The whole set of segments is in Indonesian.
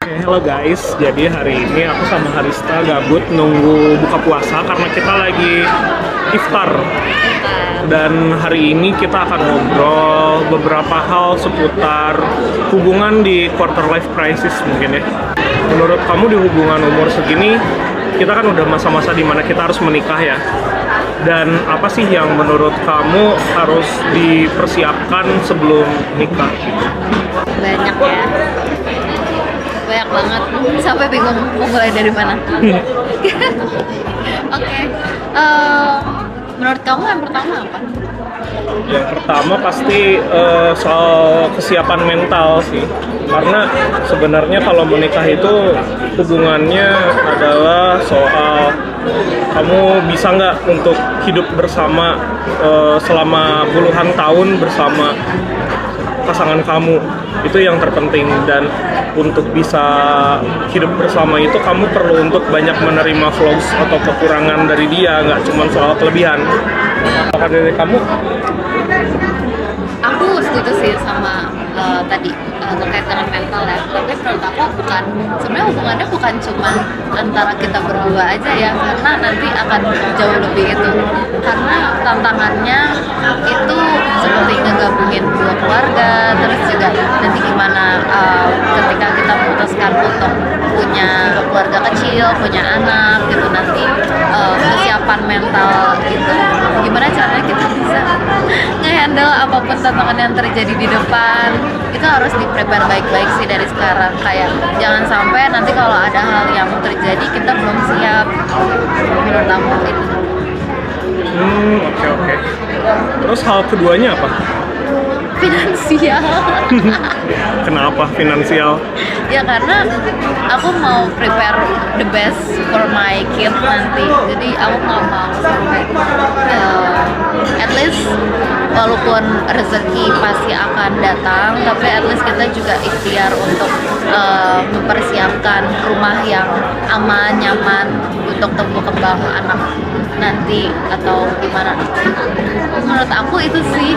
Halo guys, jadi hari ini aku sama Harista gabut nunggu buka puasa karena kita lagi iftar. Dan hari ini kita akan ngobrol beberapa hal seputar hubungan di quarter life crisis mungkin ya. Menurut kamu di hubungan umur segini, kita kan udah masa-masa dimana kita harus menikah ya. Dan apa sih yang menurut kamu harus dipersiapkan sebelum nikah? Banyak ya, banyak banget sampai bingung mau mulai dari mana. Oke. Menurut kamu yang pertama apa? Yang pertama pasti soal kesiapan mental sih, karena sebenarnya kalau menikah itu hubungannya adalah soal kamu bisa nggak untuk hidup bersama selama puluhan tahun bersama pasangan kamu. Itu yang terpenting, dan untuk bisa hidup bersama itu kamu perlu untuk banyak menerima flaws atau kekurangan dari dia, nggak cuma soal kelebihan. Apakah dari kamu? Aku setuju sih sama tadi terkait dengan mental ya. Tapi menurut aku sebenarnya hubungannya bukan cuma antara kita berdua aja ya, karena nanti akan jauh lebih itu. Karena tantangannya itu seperti ngegabungin dua keluarga, terus juga nanti gimana ketika kita memutuskan untuk punya keluarga kecil, punya anak gitu, nanti kesiapan mental gitu, gimana caranya kita bisa nge-handle apapun tantangan yang terjadi di depan. Itu harus di-prepare baik-baik sih dari sekarang, kayak jangan sampai nanti kalau ada hal yang terjadi kita belum siap. Menurut aku itu. Oke. Terus hal keduanya apa? Finansial. Kenapa finansial? Ya karena aku mau prepare the best for my kid nanti, jadi aku nggak mau sampai at least walaupun rezeki pasti akan datang, tapi at least kita juga ikhtiar untuk mempersiapkan rumah yang aman, nyaman untuk tumbuh kembang anak nanti atau gimana. Menurut aku itu sih.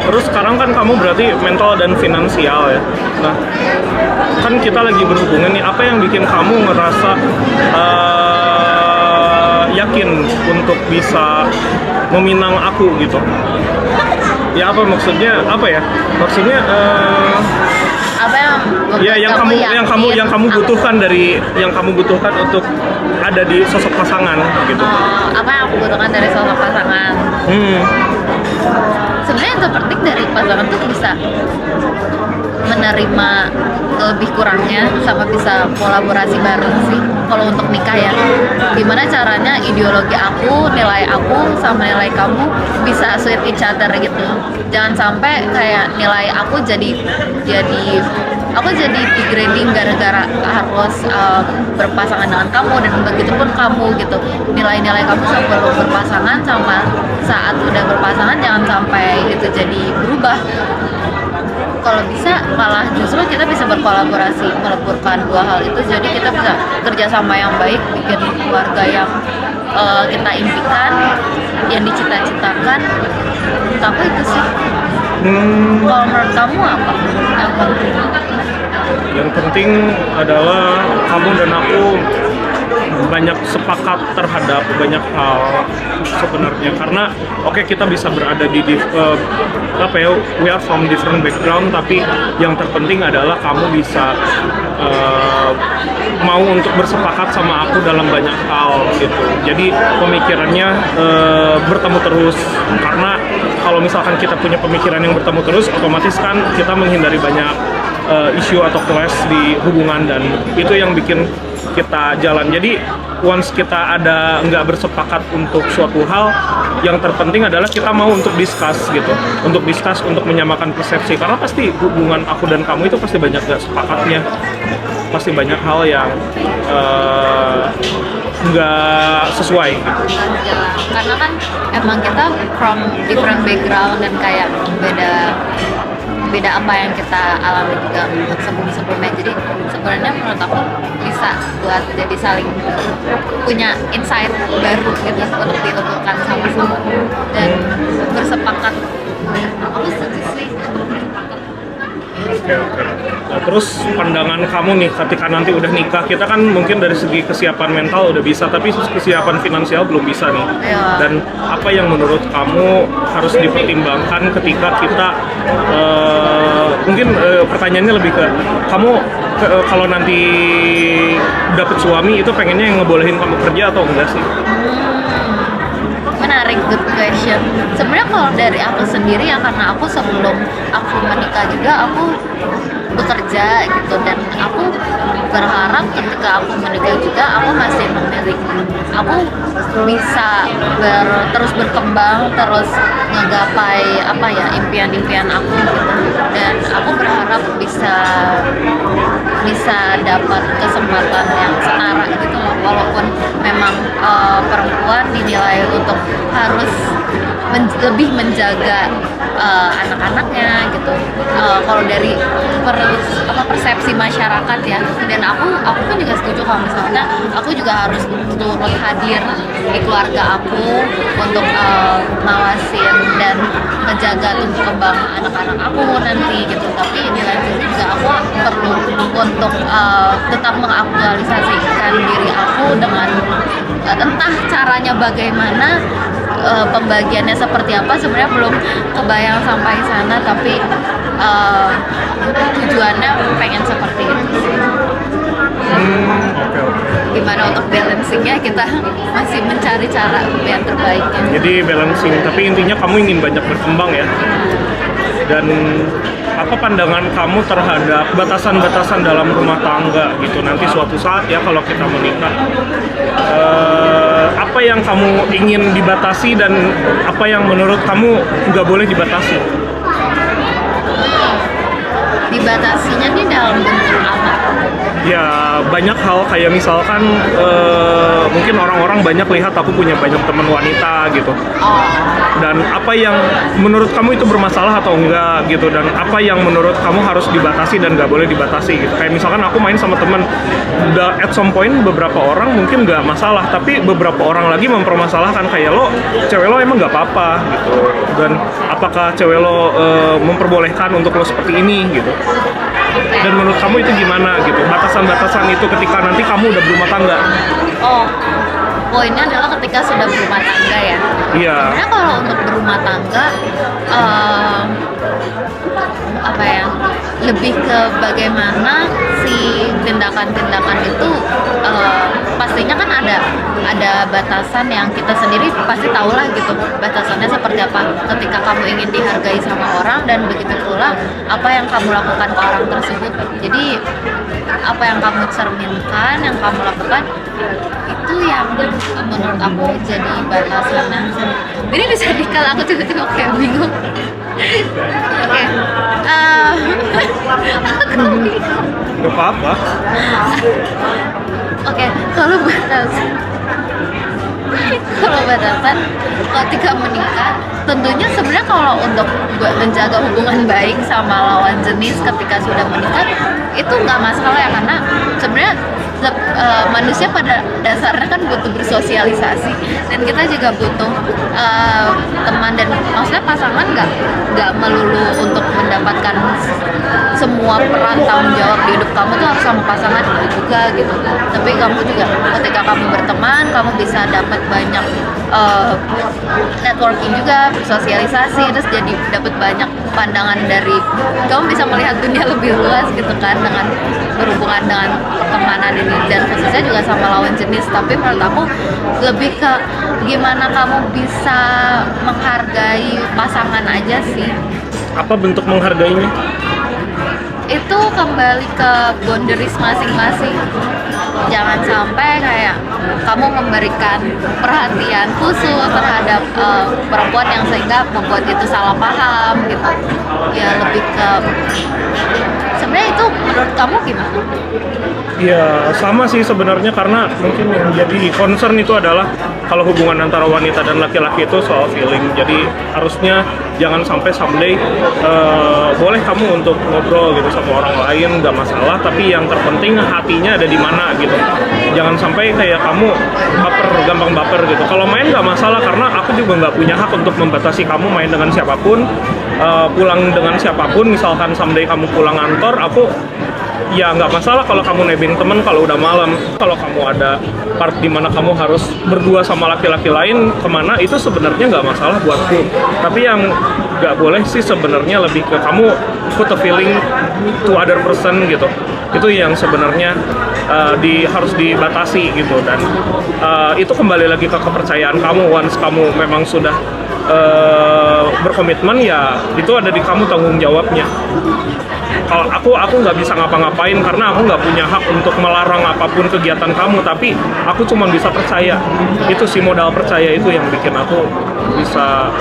Terus sekarang kan kamu berarti mental dan finansial ya. Nah, kan kita lagi berhubungan nih. Apa yang bikin kamu ngerasa yakin untuk bisa meminang aku gitu? Ya apa maksudnya? Apa ya? Maksudnya Apa yang yang kamu butuhkan dari yang kamu butuhkan untuk ada di sosok pasangan gitu. Apa yang aku butuhkan dari sosok pasangan? Sebenarnya yang terpenting dari pasangan tuh bisa menerima lebih kurangnya sama bisa kolaborasi bareng sih. Kalau untuk nikah ya, gimana caranya ideologi aku, nilai aku sama nilai kamu bisa sweet each other gitu. Jangan sampai kayak nilai aku jadi degrading gara-gara harus berpasangan dengan kamu, dan begitupun kamu gitu. Nilai-nilai kamu sebelum berpasangan sama saat udah berpasangan jangan sampai itu jadi berubah. Kalau bisa malah justru kita bisa berkolaborasi meleburkan dua hal itu, jadi kita bisa kerjasama yang baik, bikin keluarga yang kita impikan, yang dicita-citakan. Tapi itu sih. Kalau menurut kamu apa yang penting? Yang penting adalah kamu dan aku banyak sepakat terhadap banyak hal sebenarnya, karena kita bisa berada di we are from different background, tapi yang terpenting adalah kamu bisa mau untuk bersepakat sama aku dalam banyak hal gitu. Jadi pemikirannya bertemu terus, karena kalau misalkan kita punya pemikiran yang bertemu terus, otomatis kan kita menghindari banyak isu atau clash di hubungan, dan itu yang bikin kita jalan. Jadi once kita nggak bersepakat untuk suatu hal, yang terpenting adalah kita mau untuk discuss gitu, untuk menyamakan persepsi, karena pasti hubungan aku dan kamu itu pasti banyak nggak sepakatnya, pasti banyak hal yang nggak sesuai gitu. Karena kan emang kita from different background dan kayak beda apa yang kita alami juga sebelum-sebelumnya. Jadi sebenarnya menurut aku bisa buat jadi saling punya insight baru gitu untuk dilakukan sama-sama dan bersepakat. Aku setuju sih. Oke. Nah, terus pandangan kamu nih ketika nanti udah nikah, kita kan mungkin dari segi kesiapan mental udah bisa, tapi kesiapan finansial belum bisa nih. Iya. Dan apa yang menurut kamu harus dipertimbangkan ketika kita mungkin pertanyaannya lebih ke kamu kalau nanti dapet suami itu pengennya yang ngebolehin kamu kerja atau enggak sih? Menarik, good question. Sebenarnya kalau dari aku sendiri ya, karena aku sebelum aku menikah juga aku bekerja gitu, dan aku berharap ketika aku menikah juga aku masih memiliki, aku bisa terus berkembang, terus ngegapai apa ya, impian-impian aku gitu. Dan aku berharap bisa dapat kesempatan yang setara gitu loh, walaupun memang perempuan dinilai untuk harus lebih menjaga anak-anaknya gitu. Kalau dari persepsi masyarakat ya, dan aku pun juga setuju kalau misalnya aku juga harus turut hadir di keluarga aku untuk ngawasin dan menjaga tumbuh kembang anak-anak aku nanti gitu. Tapi di lain sisi juga aku perlu untuk tetap mengaktualisasikan diri aku dengan entah caranya bagaimana, pembagiannya seperti apa, sebenarnya belum kebayang sampai sana, tapi tujuannya pengen seperti itu sih. Oke. Gimana untuk balancingnya, kita masih mencari cara yang terbaiknya. Jadi balancing, tapi intinya kamu ingin banyak berkembang ya. Dan apa pandangan kamu terhadap batasan-batasan dalam rumah tangga gitu nanti suatu saat ya kalau kita menikah, apa yang kamu ingin dibatasi dan apa yang menurut kamu nggak boleh dibatasi? Dibatasinya nih dalam bentuk apa? Ya banyak hal, kayak misalkan mungkin orang-orang banyak lihat aku punya banyak teman wanita gitu. Oh, Dan apa yang menurut kamu itu bermasalah atau enggak gitu, dan apa yang menurut kamu harus dibatasi dan nggak boleh dibatasi gitu. Kayak misalkan aku main sama teman, at some point beberapa orang mungkin nggak masalah, tapi beberapa orang lagi mempermasalahkan kayak lo, cewek lo emang nggak apa-apa gitu, dan apakah cewek lo memperbolehkan untuk lo seperti ini gitu. Dan menurut kamu itu gimana gitu, batasan-batasan itu ketika nanti kamu udah berumah tangga? oh, poinnya adalah ketika sudah berumah tangga ya. Iya. Sebenarnya kalau untuk berumah tangga, apa ya, lebih ke bagaimana si tindakan-tindakan itu, pastinya kan ada batasan yang kita sendiri pasti tahu lah gitu, batasannya seperti apa ketika kamu ingin dihargai sama orang, dan begitu pula apa yang kamu lakukan ke orang tersebut. Jadi apa yang kamu cerminkan, yang kamu lakukan, itu yang menurut aku jadi batasannya. Jadi bisa dikala aku tiba-tiba kayak bingung. Oke, Gak apa-apa. Oke, kalau batasan ketika menikah, tentunya sebenarnya kalau untuk menjaga hubungan baik sama lawan jenis ketika sudah menikah itu nggak masalah ya, karena sebenarnya manusia pada dasarnya kan butuh bersosialisasi, dan kita juga butuh teman, dan maksudnya pasangan nggak melulu untuk mendapatkan semua peran tanggung jawab di hidup kamu tuh harus sama pasangan itu juga gitu. Tapi kamu juga ketika kamu berteman, kamu bisa dapat banyak networking juga, bersosialisasi, terus jadi dapat banyak pandangan dari, kamu bisa melihat dunia lebih luas gitu kan dengan berhubungan dengan pertemanan ini, dan khususnya juga sama lawan jenis. Tapi menurut aku lebih ke gimana kamu bisa menghargai pasangan aja sih. Apa bentuk menghargainya? Itu kembali ke boundaries masing-masing. Jangan sampai kayak kamu memberikan perhatian khusus terhadap perempuan yang sehingga membuat itu salah paham gitu. Ya lebih ke, sebenarnya itu menurut kamu gimana? Ya sama sih sebenarnya, karena mungkin yang jadi concern itu adalah kalau hubungan antara wanita dan laki-laki itu soal feeling. Jadi harusnya jangan sampai someday boleh kamu untuk ngobrol gitu sama orang lain, nggak masalah, tapi yang terpenting hatinya ada di mana gitu. Jangan sampai kayak kamu gampang baper gitu. Kalau main nggak masalah, karena aku juga nggak punya hak untuk membatasi kamu main dengan siapapun, pulang dengan siapapun. Misalkan someday kamu pulang kantor, aku ya nggak masalah kalau kamu nebeng temen kalau udah malam. Kalau kamu ada part di mana kamu harus berdua sama laki-laki lain kemana, itu sebenarnya nggak masalah buatku. Tapi yang nggak boleh sih sebenarnya lebih ke kamu put a feeling to other person gitu. Itu yang sebenarnya harus dibatasi gitu. Dan itu kembali lagi ke kepercayaan kamu. Once kamu memang sudah berkomitmen, ya itu ada di kamu tanggung jawabnya. Kalau aku nggak bisa ngapa-ngapain karena aku nggak punya hak untuk melarang apapun kegiatan kamu, tapi aku cuma bisa percaya. Itu sih, modal percaya itu yang bikin aku bisa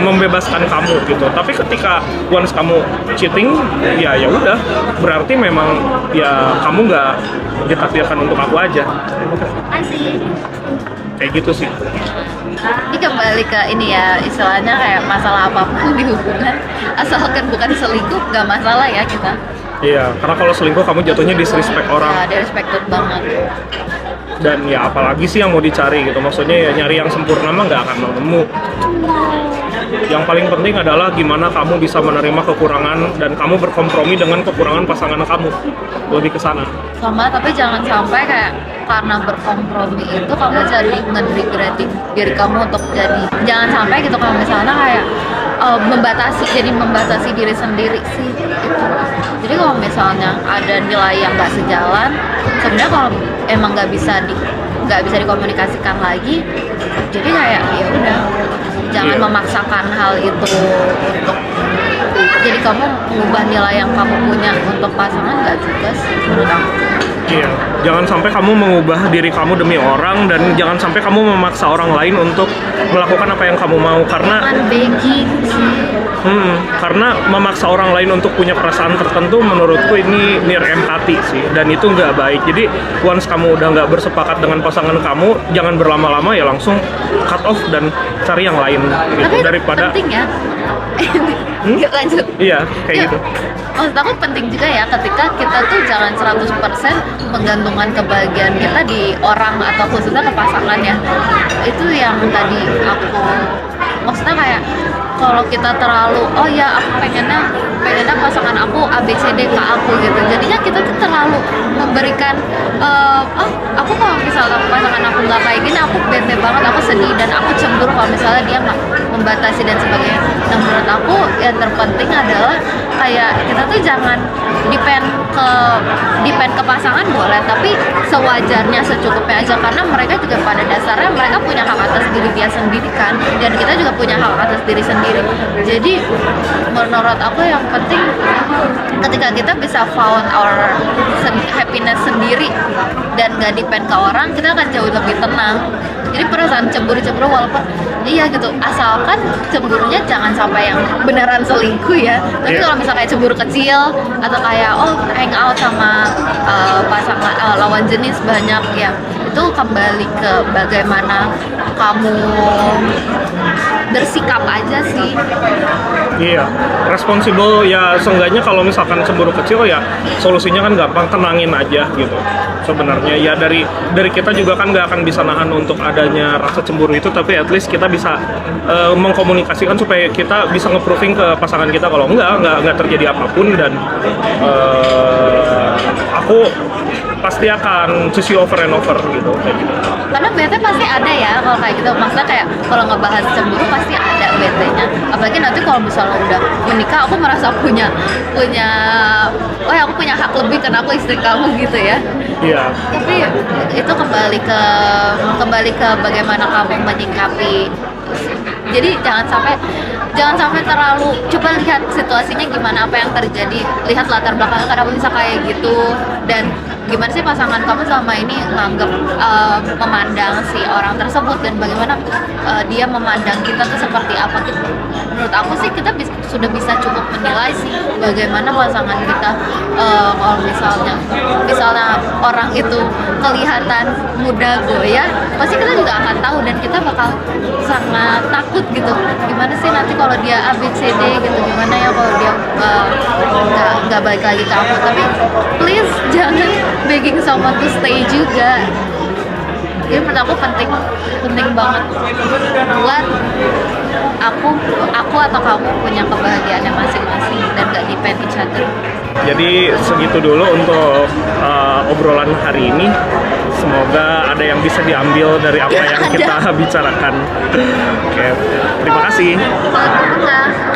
membebaskan kamu gitu. Tapi ketika once kamu cheating, ya udah, berarti memang ya kamu nggak ditakdirkan untuk aku aja. Asik. Kayak gitu sih. Ini kembali ke ini ya, istilahnya kayak masalah apapun di hubungan, asalkan bukan selingkuh gak masalah ya kita. Iya, karena kalau selingkuh kamu jatuhnya disrespect orang. Ya, disrespected banget. Dan ya apalagi sih yang mau dicari gitu, maksudnya ya nyari yang sempurna mah nggak akan nemu. Yang paling penting adalah gimana kamu bisa menerima kekurangan dan kamu berkompromi dengan kekurangan pasangan kamu. Lebih ke sana. Sama, tapi jangan sampai kayak karena berkompromi itu kamu jadi nge-regretting diri kamu untuk jadi, jangan sampai gitu kalau misalnya kayak membatasi diri sendiri sih gitu. Jadi kalau misalnya ada nilai yang nggak sejalan, sebenarnya kalau emang nggak bisa dikomunikasikan lagi, jadi kayak ya udah, jangan memaksakan hal itu untuk jadi kamu mengubah nilai yang kamu punya untuk pasangan, nggak juga sih menurut aku. Iya, jangan sampai kamu mengubah diri kamu demi orang, dan jangan sampai kamu memaksa orang lain untuk melakukan apa yang kamu mau, karena begging sih. Karena memaksa orang lain untuk punya perasaan tertentu menurutku ini near empathy sih, dan itu nggak baik. Jadi once kamu udah nggak bersepakat dengan pasangan kamu, jangan berlama-lama, ya langsung cut off dan cari yang lain gitu. Tapi daripada penting ya. Yuk lanjut. Iya, kayak gitu. Maksud aku penting juga ya ketika kita tuh jangan 100% menggantungkan kebahagiaan kita di orang atau khususnya ke pasangan ya. Itu yang tadi aku maksudnya kayak kalau kita terlalu aku pengennya pasangan aku ABCD ke aku gitu, jadinya kita tuh terlalu memberikan aku kalau misalnya pasangan aku nggak kayak gini aku bete banget, aku sedih dan aku cemburu kalau misalnya dia nggak membatasi dan sebagainya. Nah menurut aku yang terpenting adalah kayak kita tuh jangan depend ke pasangan boleh, tapi sewajarnya secukupnya aja, karena mereka juga pada dasarnya mereka punya hak atas diri dia sendiri kan, dan kita juga punya hak atas diri sendiri. Jadi menurut aku yang penting ketika kita bisa found our happiness sendiri dan gak depend ke orang, kita akan jauh lebih tenang. Jadi perasaan cemburu walaupun iya gitu, asalkan cemburunya jangan sampai yang beneran selingkuh ya. Tapi kalau misalnya kayak cemburu kecil atau kayak hang out sama pasangan lawan jenis banyak ya, itu kembali ke bagaimana kamu bersikap aja sih. Iya, responsible ya, seenggaknya kalau misalkan cemburu kecil ya solusinya kan gampang, tenangin aja gitu. Sebenarnya ya dari kita juga kan nggak akan bisa nahan untuk adanya rasa cemburu itu, tapi at least kita bisa mengkomunikasikan supaya kita bisa nge-proving ke pasangan kita kalau nggak terjadi apapun, dan aku pasti akan choose you over and over gitu, kayak gitu. Karena bete pasti ada ya kalau kayak gitu, maksudnya kayak kalau ngebahas cemburu pasti ada betenya, apalagi nanti kalau misalnya udah menikah aku merasa punya aku punya hak lebih karena aku istri kamu gitu ya. Iya. Tapi itu kembali ke bagaimana kamu menyikapi. Jadi jangan sampai terlalu, coba lihat situasinya gimana, apa yang terjadi, lihat latar belakangnya kenapa bisa kayak gitu, dan gimana sih pasangan kamu selama ini nganggap memandang si orang tersebut, dan bagaimana dia memandang kita tuh seperti apa gitu. Menurut aku sih kita sudah bisa cukup menilai sih bagaimana pasangan kita. Kalau misalnya orang itu kelihatan muda goyah, pasti kita juga akan tahu, dan kita bakal sangat takut gitu, gimana sih nanti kalau dia ABCD gitu, gimana ya kalau dia nggak balik lagi ke aku. Tapi please jangan begging someone to stay juga. Jadi menurut aku penting banget buat aku atau kamu punya kebahagiaannya masing-masing dan gak depend each other. Jadi segitu dulu untuk obrolan hari ini. Semoga ada yang bisa diambil dari apa yang kita bicarakan. Oke, terima kasih. Kalau gitu,